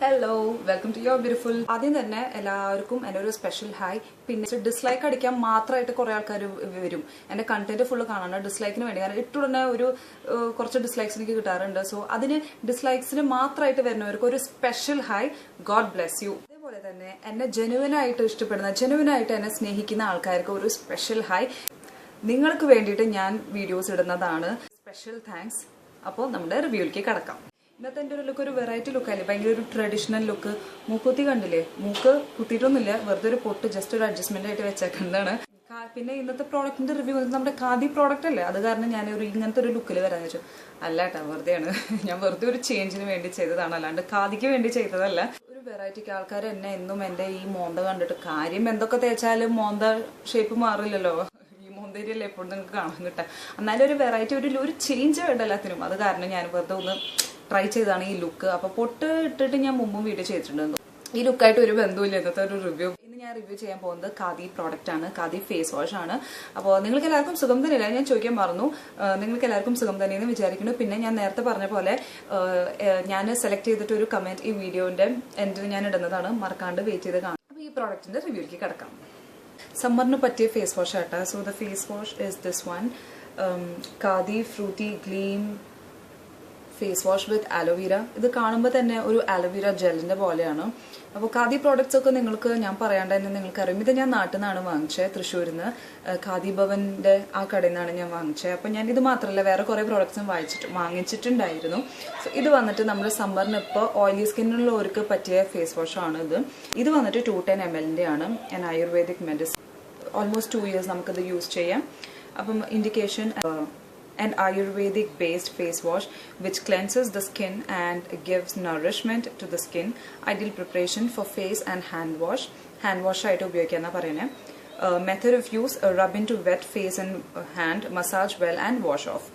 Hello welcome to your beautiful. ആദ്യം തന്നെ എല്ലാവർക്കും എൻ്റെ ഒരു സ്പെഷ്യൽ ഹായ്. പിന്നെ ഡിസ്ലൈക്ക് അടിക്കാൻ മാത്രമായിട്ട് കുറെ ആൾക്കാർ വരും. എൻ്റെ കണ്ടന്റ് ഫുള്ള് കാണാണ് ഡിസ്ലൈക്കിന് വേണ്ടി. കാരണം ഇട്ടുടനെ കുറച്ച് ഡിസ്ലൈക്സ് എനിക്ക് കിട്ടാറുണ്ട്. സോ അതിന് ഡിസ്ലൈക്സിന് മാത്രമായിട്ട് വരുന്നവർക്ക് ഒരു special hi. God bless you. അതേപോലെ തന്നെ എന്നെ ജെനുവിനായിട്ട് ഇഷ്ടപ്പെടുന്ന, ജെനുവിനായിട്ട് എന്നെ സ്നേഹിക്കുന്ന ആൾക്കാർക്ക് ഒരു സ്പെഷ്യൽ ഹായ്. നിങ്ങൾക്ക് വേണ്ടിയിട്ട് ഞാൻ വീഡിയോസ് ഇടുന്നതാണ്. Special thanks. അപ്പോൾ നമ്മുടെ റിവ്യൂയിലേക്ക് കടക്കാം. ഇന്നത്തെ എൻ്റെ ഒരു ലുക്ക് ഒരു വെറൈറ്റി ലുക്കല്ലേ, ഭയങ്കര ഒരു ട്രഡീഷണൽ ലുക്ക്. മൂക്കുത്തി കണ്ടില്ലേ, മൂക്ക് കുത്തിയിട്ടൊന്നുമില്ല, വെറുതെ ഒരു പൊട്ട് ജസ്റ്റ് ഒരു അഡ്ജസ്റ്റ്മെന്റ് ആയിട്ട് വെച്ചേക്കുന്നതാണ്. പിന്നെ ഇന്നത്തെ പ്രോഡക്റ്റിന്റെ റിവ്യൂ നമ്മുടെ ഖാദി പ്രോഡക്റ്റ് അല്ലേ, അത് കാരണം ഞാൻ ഇങ്ങനത്തെ ഒരു ലുക്കിൽ വരാന്ന് വെച്ചു. അല്ല കേട്ടോ, വെറുതെയാണ്. ഞാൻ വെറുതെ ഒരു ചേഞ്ചിന് വേണ്ടി ചെയ്തതാണ്, അല്ലാണ്ട് ഖാദിക്ക് വേണ്ടി ചെയ്തതല്ല. ഒരു വെറൈറ്റിക്ക് ആൾക്കാർ എന്നെ എന്നും എൻ്റെ ഈ മോന്ത കണ്ടിട്ട്, കാര്യം എന്തൊക്കെ തേച്ചാലും മോന്ത ഷേപ്പ് മാറില്ലല്ലോ, മോന്തേരിയല്ലേ എപ്പോഴും നിങ്ങൾക്ക് കാണാൻ കിട്ടാം. എന്നാലും ഒരു വെറൈറ്റി, ഒരു ചേഞ്ച് വേണ്ട എല്ലാത്തിനും. അത് കാരണം ഞാൻ വെറുതെ ഒന്ന് ട്രൈ ചെയ്താണ് ഈ ലുക്ക്. അപ്പൊ പൊട്ട് ഇട്ടിട്ട് ഞാൻ മുമ്പും വീഡിയോ ചെയ്തിട്ടുണ്ടെന്ന്. ഈ ലുക്കായിട്ട് ഒരു ബന്ധമില്ല ഇന്നത്തെ ഒരു റിവ്യൂ. ഇന്ന് ഞാൻ റിവ്യൂ ചെയ്യാൻ പോകുന്നത് ഖാദി പ്രോഡക്റ്റ് ആണ്, ഖാദി ഫേസ് വാഷ് ആണ്. അപ്പോൾ നിങ്ങൾക്ക് എല്ലാവർക്കും സുഖം തന്നെയല്ല, ഞാൻ ചോദിക്കാൻ മറന്നു. നിങ്ങൾക്ക് എല്ലാവർക്കും സുഖം തന്നെയെന്ന് വിചാരിക്കുന്നു. പിന്നെ ഞാൻ നേരത്തെ പറഞ്ഞ പോലെ ഞാൻ സെലക്ട് ചെയ്തിട്ട് ഒരു കമന്റ് ഈ വീഡിയോന്റെ എൻഡിൽ ഞാൻ ഇടുന്നതാണ്, മറക്കാണ്ട് വെയിറ്റ് ചെയ്ത് കാണാം. അപ്പോൾ ഈ പ്രോഡക്റ്റിന്റെ റിവ്യൂലേക്ക് കിടക്കാം. സമ്മറിന് പറ്റിയ ഫേസ് വാഷ് ആട്ടാ. So the face wash is this one, Khadi fruity gleam face wash with aloe vera. ഇത് കാണുമ്പോൾ തന്നെ ഒരു ആലോവേര ജെല്ലിന്റെ പോലെയാണ്. അപ്പോൾ ഖാദി പ്രോഡക്ട്സ് ഒക്കെ നിങ്ങൾക്ക് ഞാൻ പറയാണ്ട് തന്നെ നിങ്ങൾക്ക് അറിയും. ഇത് ഞാൻ നാട്ടിൽ നിന്നാണ് വാങ്ങിച്ചത്, തൃശ്ശൂരിൽ നിന്ന്, ഖാദി ഭവന്റെ ആ കടയിൽ നിന്നാണ് ഞാൻ വാങ്ങിച്ചത്. അപ്പം ഞാൻ ഇത് മാത്രമല്ല വേറെ കുറേ പ്രോഡക്ട്സും വാങ്ങിച്ചിട്ടുണ്ടായിരുന്നു. സോ ഇത് വന്നിട്ട് നമ്മുടെ സമ്മറിന് ഇപ്പോൾ ഓയിലി സ്കിന്നുള്ളവർക്ക് പറ്റിയ ഫേസ് വാഷ് ആണ് ഇത്. ഇത് വന്നിട്ട് 210 ml ആണ്, and ayurvedic medicine. Almost 2 years നമുക്കിത് യൂസ് ചെയ്യാം. അപ്പം indication an Ayurvedic based face wash which cleanses the skin and gives nourishment to the skin. Ideal preparation for face and hand wash. Hand wash ആയിട്ട് ഉപയോഗിക്കാനാ പറയുന്നത്. Method of use, rub into wet face and hand, massage well and wash off.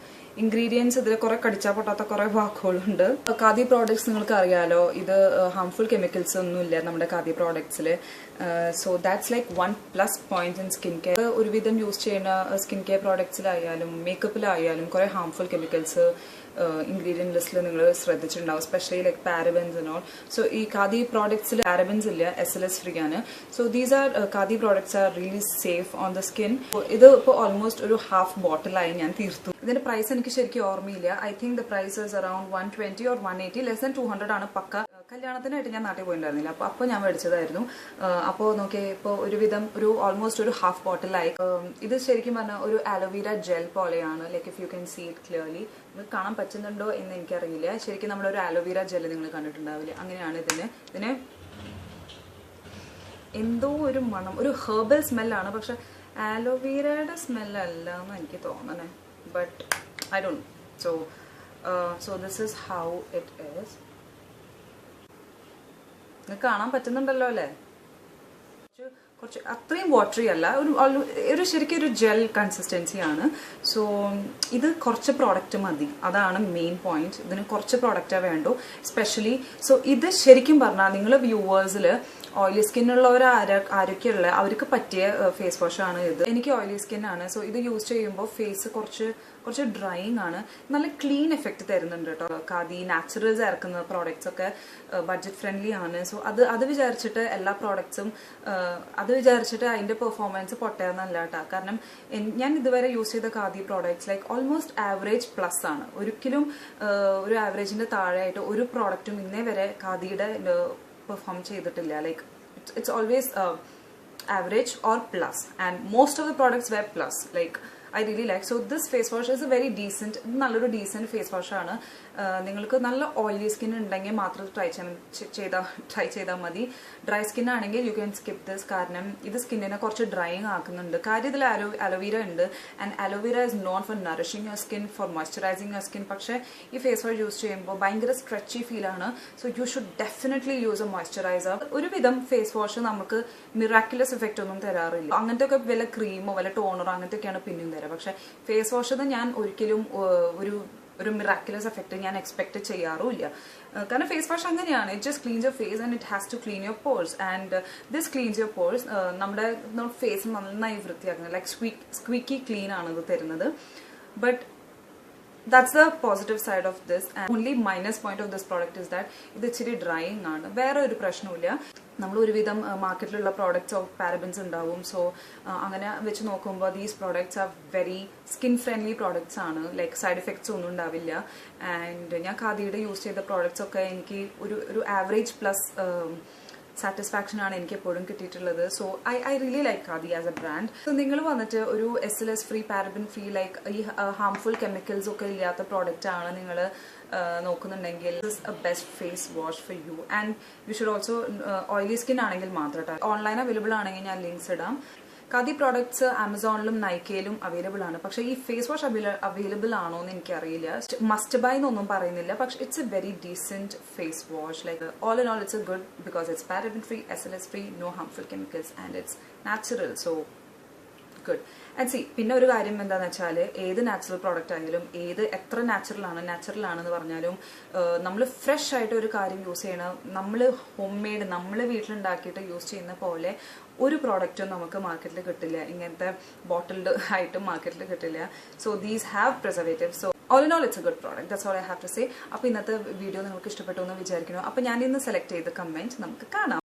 Ingredients ഇതിൽ കുറെ കടിച്ചാൽ പൊട്ടാത്ത കുറെ വാക്കുകളുണ്ട്. Khadi products നിങ്ങൾക്ക് അറിയാലോ, ഇത് harmful chemicals ഒന്നും ഇല്ല നമ്മുടെ ഖാദി പ്രോഡക്ട്സിൽ. So that's like one plus point in skin care. ഒരുവിധം യൂസ് ചെയ്യുന്ന സ്കിൻ കെയർ പ്രോഡക്ട്സിലായാലും മേക്കപ്പിലായാലും കുറെ ഹാർംഫുൾ കെമിക്കൽസ് ഇൻഗ്രീഡിയന്റ് ലിസ്റ്റിൽ നിങ്ങൾ ശ്രദ്ധിച്ചിട്ടുണ്ടാവും, specially like parabens and all. So ഈ ഖാദി പ്രോഡക്ട്സിൽ പാരബൻസ് ഇല്ല, SLS ഫ്രീ ആണ്. So these are Khadi products are really safe on the skin. ഇത് ഇപ്പോൾ ഓൾമോസ്റ്റ് ഒരു ഹാഫ് ബോട്ടിലായി ഞാൻ തീർത്തു. ഇതിന്റെ പ്രൈസ് എനിക്ക് ശരിക്കും ഓർമ്മയില്ല. I think the price is around 120 or 180, less than 200 ആണ് പക്ക. കല്യാണത്തിനായിട്ട് ഞാൻ നാട്ടിൽ പോയിട്ടുണ്ടായിരുന്നില്ല, അപ്പോൾ ഞാൻ മേടിച്ചതായിരുന്നു. അപ്പോൾ നോക്കിയേ, ഇപ്പോൾ ഒരുവിധം ഓൾമോസ്റ്റ് ഒരു ഹാഫ് ബോട്ടിലായി. ഇത് ശരിക്കും പറഞ്ഞാൽ ഒരു ആലോവേര ജെൽ പോലെയാണ്. Like if you can see it clearly. നിങ്ങൾക്ക് കാണാൻ പറ്റുന്നുണ്ടോ എന്ന് എനിക്കറിയില്ല. ശരിക്കും നമ്മുടെ ഒരു ആലോവേര ജെൽ നിങ്ങൾ കണ്ടിട്ടുണ്ടാവില്ലേ, അങ്ങനെയാണ് ഇതിന് എന്തോ ഒരു മണം, ഒരു ഹെർബൽ സ്മെല്ലാണ്. പക്ഷെ ആലോവേരയുടെ സ്മെല്ലല്ല എന്ന് എനിക്ക് തോന്നണേ. But I don't know. So this is how it is. നിങ്ങൾക്ക് കാണാൻ പറ്റുന്നുണ്ടല്ലോ അല്ലേ? കുറച്ച് അത്രയും വാട്ടറി അല്ല, ഒരു ശരിക്കും ഒരു ജെൽ കൺസിസ്റ്റൻസി ആണ്. സോ ഇത് കുറച്ച് പ്രോഡക്റ്റ് മതി, അതാണ് മെയിൻ പോയിന്റ്. ഇതിന് കുറച്ച് പ്രോഡക്റ്റേ വേണ്ടൂ സ്പെഷ്യലി. സോ ഇത് ശരിക്കും പറഞ്ഞാൽ നിങ്ങൾ വ്യൂവേഴ്സിൽ ഓയിലി സ്കിന്നുള്ളവർ ആരൊക്കെയുള്ള അവർക്ക് പറ്റിയ ഫേസ് വാഷ് ആണ് ഇത്. എനിക്ക് ഓയിലി സ്കിൻ ആണ്. സോ ഇത് യൂസ് ചെയ്യുമ്പോൾ ഫേസ് കുറച്ച് ഡ്രൈയിങ് ആണ്, നല്ല ക്ലീൻ എഫക്റ്റ് തരുന്നുണ്ട് കേട്ടോ. ഖാദി നാച്ചുറൽസ് ഇറക്കുന്ന പ്രോഡക്ട്സ് ഒക്കെ ബഡ്ജറ്റ് ഫ്രണ്ട്ലി ആണ്. സോ അത് വിചാരിച്ചിട്ട് എല്ലാ പ്രോഡക്ട്സും അത് വിചാരിച്ചിട്ട് അതിന്റെ പെർഫോമൻസ് പൊട്ടയെന്നല്ല കേട്ടോ. കാരണം ഞാൻ ഇതുവരെ യൂസ് ചെയ്ത khadi products like almost average plus ആണ്. ഒരിക്കലും ഒരു ആവറേജിന്റെ താഴെയായിട്ട് ഒരു പ്രോഡക്റ്റും ഇന്നേ വരെ ഖാദിയുടെ പെർഫോം ചെയ്തിട്ടില്ല. Like it's always average or plus, and most of the products were plus. Like I really like. So this face wash is a very decent, നല്ലൊരു ഡീസെന്റ് ഫേസ് വാഷ് ആണ്. നിങ്ങൾക്ക് നല്ല ഓയിലി സ്കിൻ ഉണ്ടെങ്കിൽ മാത്രം try ചെയ്താൽ മതി. Dry skin ആണെങ്കിൽ you can skip this. കാരണം ഇത് സ്കിന്നിനെ കുറച്ച് ഡ്രൈയിങ് ആക്കുന്നുണ്ട്. കാര്യം ഇതിൽ അലോവേര ഉണ്ട്, and aloe vera is known for nourishing your skin, for moisturising your skin. പക്ഷേ ഈ ഫേസ് വാഷ് യൂസ് ചെയ്യുമ്പോൾ ഭയങ്കര സ്ട്രെച്ചി ഫീൽ ആണ്. So you should definitely use a moisturiser. ഒരുവിധം ഫേസ് വാഷ് നമുക്ക് മിറാക്കുലസ് എഫക്റ്റ് ഒന്നും തരാറില്ല. അങ്ങനത്തെ ഒക്കെ വല്ല ക്രീമോ വല്ല ടോണറോ അങ്ങനത്തെ ഒക്കെയാണ് പിന്നെയും തരാം. പക്ഷെ ഫേസ് വാഷ് ഞാൻ ഒരിക്കലും ഒരു മിറാക്കുലസ് എഫക്റ്റ് ഞാൻ എക്സ്പെക്ട് ചെയ്യാറുമില്ല. കാരണം ഫേസ് വാഷ് അങ്ങനെയാണ്, it just cleanses your face and it has to clean your pores. And this cleanses your pores. നമ്മുടെ ഫേസ് നന്നായി വൃത്തിയാക്കുന്നത്, ലൈക്ക് സ്ക്വീക്കി ക്ലീൻ ആണ് ഇത് തരുന്നത്. But That's the positive side of this. And only minus point of this product is that ഇത് ഇച്ചിരി drying ആണ്. വേറെ ഒരു പ്രശ്നമില്ല. നമ്മൾ ഒരുവിധം മാർക്കറ്റിലുള്ള പ്രോഡക്ട്സ് ഓഫ് പാരബൻസ് ഉണ്ടാവും. സോ അങ്ങനെ വെച്ച് നോക്കുമ്പോൾ these products are very skin friendly products ആണ്. ലൈക്ക് സൈഡ് എഫക്ട്സ് ഒന്നും ഉണ്ടാവില്ല. ആൻഡ് ഞാൻ ഖാദിയുടെ യൂസ് ചെയ്ത പ്രോഡക്ട്സ് ഒക്കെ എനിക്ക് ഒരു ആവറേജ് പ്ലസ് സാറ്റിസ്ഫാക്ഷൻ ആണ് എനിക്ക് എപ്പോഴും കിട്ടിയിട്ടുള്ളത്. So I really like Khadi as a brand. So നിങ്ങൾ വന്നിട്ട് ഒരു SLS free paraben free like ഈ ഹാംഫുൾ കെമിക്കൽസ് ഒക്കെ ഇല്ലാത്ത പ്രോഡക്റ്റ് ആണ് നിങ്ങൾ നോക്കുന്നുണ്ടെങ്കിൽ this a best face wash for you. And you should also oily skin ആണെങ്കിൽ മാത്രം. ഓൺലൈൻ അവൈലബിൾ ആണെങ്കിൽ ഞാൻ ലിങ്ക്സ് ഇടാം. ഖാദി പ്രോഡക്ട്സ് ആമസോണിലും നൈക്കയിലും അവൈലബിൾ ആണ്. പക്ഷേ ഈ ഫേസ് വാഷ് അവൈലബിൾ ആണോ എന്ന് എനിക്കറിയില്ല. മസ്റ്റ് ബൈ എന്നൊന്നും പറയുന്നില്ല. പക്ഷെ it's a very decent face wash. Like all in all it's a good because it's paraben free, SLS free, no harmful chemicals and it's natural. So good. And see പിന്നെ ഒരു കാര്യം എന്താണെന്ന് വെച്ചാൽ ഏത് natural product ആയാലും എത്ര natural ആണെന്ന് പറഞ്ഞാലും നമ്മൾ ഫ്രഷ് ആയിട്ട് ഒരു കാര്യം യൂസ് ചെയ്യണം. നമ്മൾ ഹോം മെയ്ഡ് നമ്മൾ വീട്ടിലുണ്ടാക്കിയിട്ട് യൂസ് ചെയ്യുന്ന പോലെ ഒരു പ്രോഡക്റ്റും നമുക്ക് മാർക്കറ്റിൽ കിട്ടില്ല. ഇങ്ങനത്തെ ബോട്ടിൽഡ് ആയിട്ടും മാർക്കറ്റിൽ കിട്ടില്ല. So these have preservative. So all in all it's a good product. That's all I have to say. അപ്പോൾ ഇന്നത്തെ വീഡിയോ നിങ്ങൾക്ക് ഇഷ്ടപ്പെട്ടു എന്ന് വിചാരിക്കുന്നു. അപ്പോൾ ഞാൻ ഇന്ന് സെലക്ട് ചെയ്ത കമന്റ് നമുക്ക് കാണാം.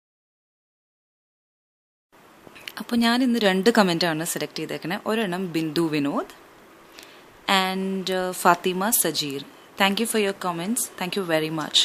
അപ്പോൾ ഞാൻ ഇന്ന് 2 കമൻറ്റാണ് സെലക്ട് ചെയ്തേക്കണേ. ഒരെണ്ണം Bindu Vinod and Fathima Sajeer. Thank you for your comments. Thank you very much.